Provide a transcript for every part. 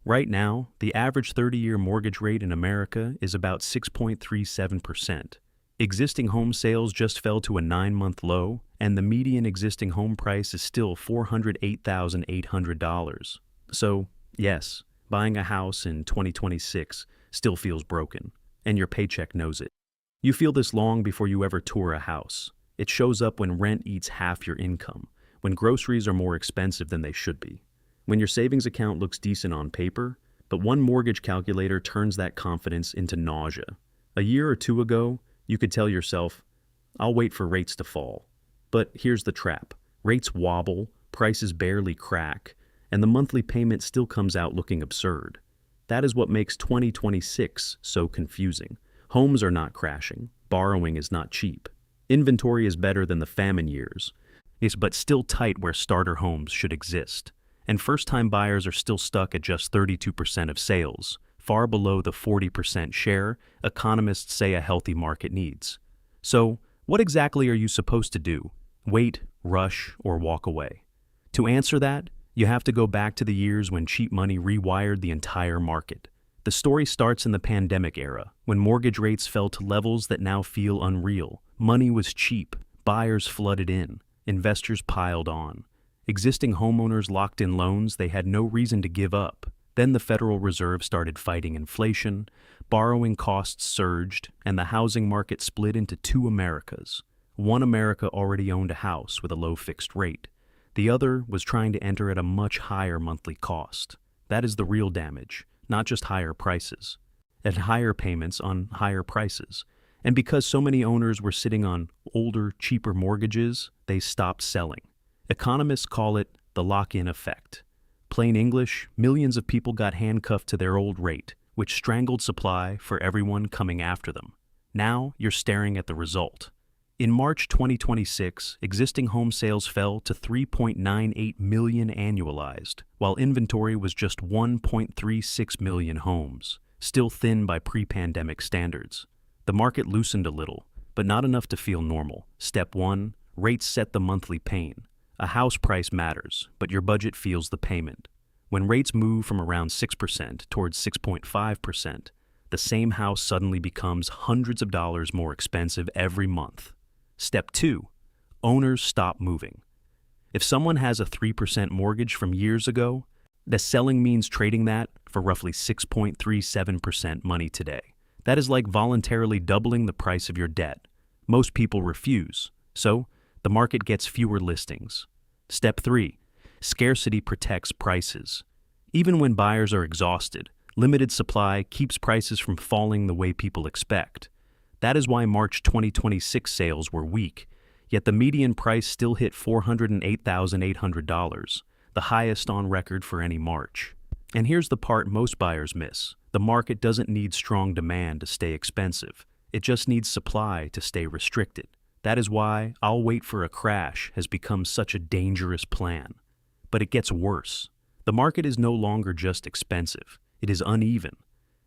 Right now, the average 30-year mortgage rate in America is about 6.37%. Existing home sales just fell to a 9-month low, and the median existing home price is still $408,800. So, yes, buying a house in 2026 still feels broken, and your paycheck knows it. You feel this long before you ever tour a house. It shows up when rent eats half your income, when groceries are more expensive than they should be, when your savings account looks decent on paper, but one mortgage calculator turns that confidence into nausea. A year or two ago, you could tell yourself, I'll wait for rates to fall. But here's the trap. Rates wobble, prices barely crack, and the monthly payment still comes out looking absurd. That is what makes 2026 so confusing. Homes are not crashing. Borrowing is not cheap. Inventory is better than the famine years, but still tight where starter homes should exist. And first-time buyers are still stuck at just 32% of sales, far below the 40% share economists say a healthy market needs. So, what exactly are you supposed to do? Wait, rush, or walk away? To answer that, you have to go back to the years when cheap money rewired the entire market. The story starts in the pandemic era, when mortgage rates fell to levels that now feel unreal. Money was cheap, buyers flooded in, investors piled on. Existing homeowners locked in loans they had no reason to give up. Then the Federal Reserve started fighting inflation, borrowing costs surged, and the housing market split into two Americas. One America already owned a house with a low fixed rate. The other was trying to enter at a much higher monthly cost. That is the real damage, not just higher prices, and higher payments on higher prices. And because so many owners were sitting on older, cheaper mortgages, they stopped selling. Economists call it the lock-in effect. Plain English, millions of people got handcuffed to their old rate, which strangled supply for everyone coming after them. Now you're staring at the result. In March 2026, existing home sales fell to 3.98 million annualized, while inventory was just 1.36 million homes, still thin by pre-pandemic standards. The market loosened a little, but not enough to feel normal. Step 1, rates set the monthly pain. A house price matters, but your budget feels the payment. When rates move from around 6% towards 6.5%, the same house suddenly becomes hundreds of dollars more expensive every month. Step 2, owners stop moving. If someone has a 3% mortgage from years ago, the selling means trading that for roughly 6.37% money today. That is like voluntarily doubling the price of your debt. Most people refuse, so the market gets fewer listings. Step 3, scarcity protects prices. Even when buyers are exhausted, limited supply keeps prices from falling the way people expect. That is why March 2026 sales were weak, yet the median price still hit $408,800, the highest on record for any March. And here's the part most buyers miss. The market doesn't need strong demand to stay expensive. It just needs supply to stay restricted. That is why I'll wait for a crash has become such a dangerous plan. But it gets worse. The market is no longer just expensive. It is uneven.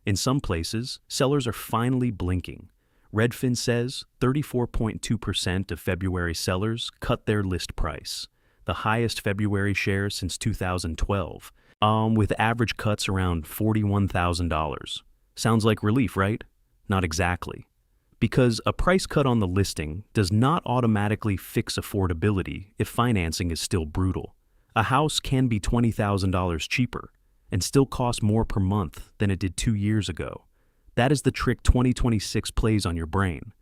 In some places, sellers are finally blinking. Redfin says 34.2% of February sellers cut their list price, the highest February share since 2012, with average cuts around $41,000. Sounds like relief, right? Not exactly. Because a price cut on the listing does not automatically fix affordability if financing is still brutal. A house can be $20,000 cheaper and still cost more per month than it did 2 years ago. That is the trick 2026 plays on your brain.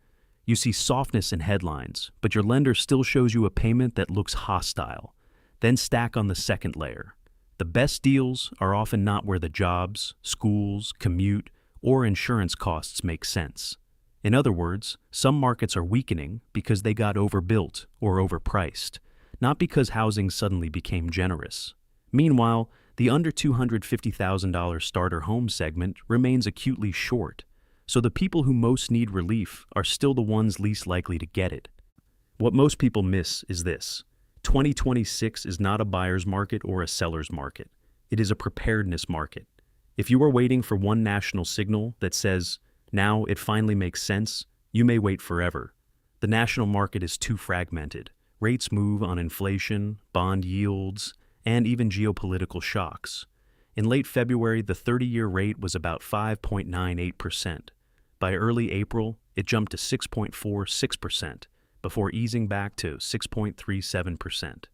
You see softness in headlines, but your lender still shows you a payment that looks hostile. Then stack on the second layer. The best deals are often not where the jobs, schools, commute, or insurance costs make sense. In other words, some markets are weakening because they got overbuilt or overpriced, not because housing suddenly became generous. Meanwhile, the under $250,000 starter home segment remains acutely short, so the people who most need relief are still the ones least likely to get it. What most people miss is this: 2026 is not a buyer's market or a seller's market. It is a preparedness market. If you are waiting for one national signal that says, now it finally makes sense, you may wait forever. The national market is too fragmented. Rates move on inflation, bond yields, and even geopolitical shocks. In late February, the 30-year rate was about 5.98%. By early April, it jumped to 6.46%, before easing back to 6.37%.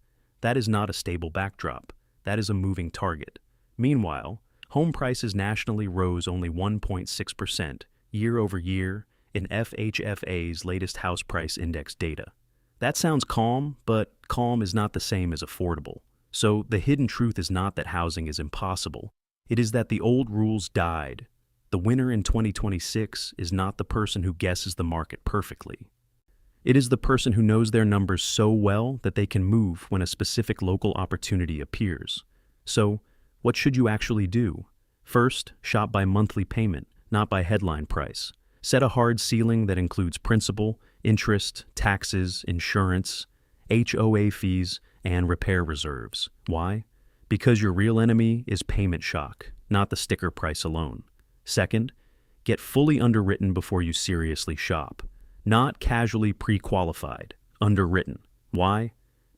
That is not a stable backdrop. That is a moving target. Meanwhile, home prices nationally rose only 1.6% year over year in FHFA's latest house price index data. That sounds calm, but calm is not the same as affordable. So the hidden truth is not that housing is impossible. It is that the old rules died. The winner in 2026 is not the person who guesses the market perfectly. It is the person who knows their numbers so well that they can move when a specific local opportunity appears. So, what should you actually do? First, shop by monthly payment, not by headline price. Set a hard ceiling that includes principal, interest, taxes, insurance, HOA fees, and repair reserves. Why? Because your real enemy is payment shock, not the sticker price alone. Second, get fully underwritten before you seriously shop. Not casually pre-qualified, underwritten. Why?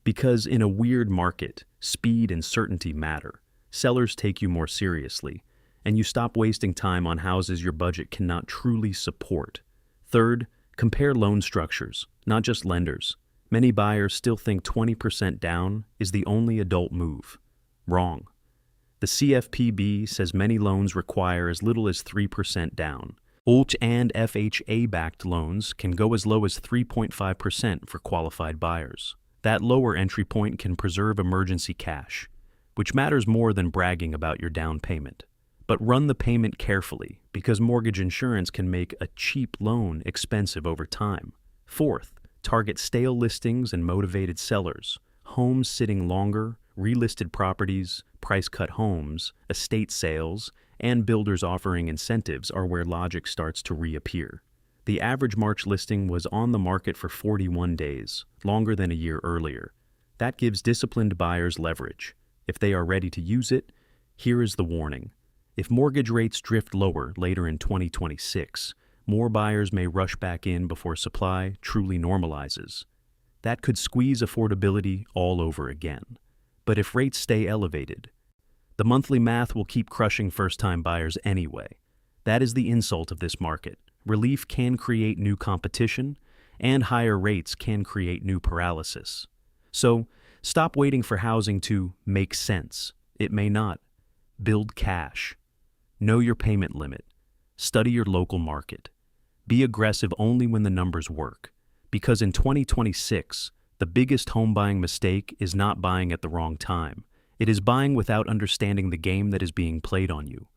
Because in a weird market, speed and certainty matter. Sellers take you more seriously, and you stop wasting time on houses your budget cannot truly support. Third, compare loan structures, not just lenders. Many buyers still think 20% down is the only adult move. Wrong. The CFPB says many loans require as little as 3% down. ULT and FHA-backed loans can go as low as 3.5% for qualified buyers. That lower entry point can preserve emergency cash, which matters more than bragging about your down payment. But run the payment carefully, because mortgage insurance can make a cheap loan expensive over time. Fourth, target stale listings and motivated sellers. Homes sitting longer, relisted properties, price-cut homes, estate sales, and builders offering incentives are where logic starts to reappear. The average March listing was on the market for 41 days, longer than a year earlier. That gives disciplined buyers leverage. If they are ready to use it, here is the warning. If mortgage rates drift lower later in 2026, more buyers may rush back in before supply truly normalizes. That could squeeze affordability all over again. But if rates stay elevated, the monthly math will keep crushing first-time buyers anyway. That is the insult of this market. Relief can create new competition, and higher rates can create new paralysis. So, stop waiting for housing to make sense. It may not. Build cash. Know your payment limit. Study your local market. Be aggressive only when the numbers work. Because in 2026, the biggest home buying mistake is not buying at the wrong time. It is buying without understanding the game that is being played on you.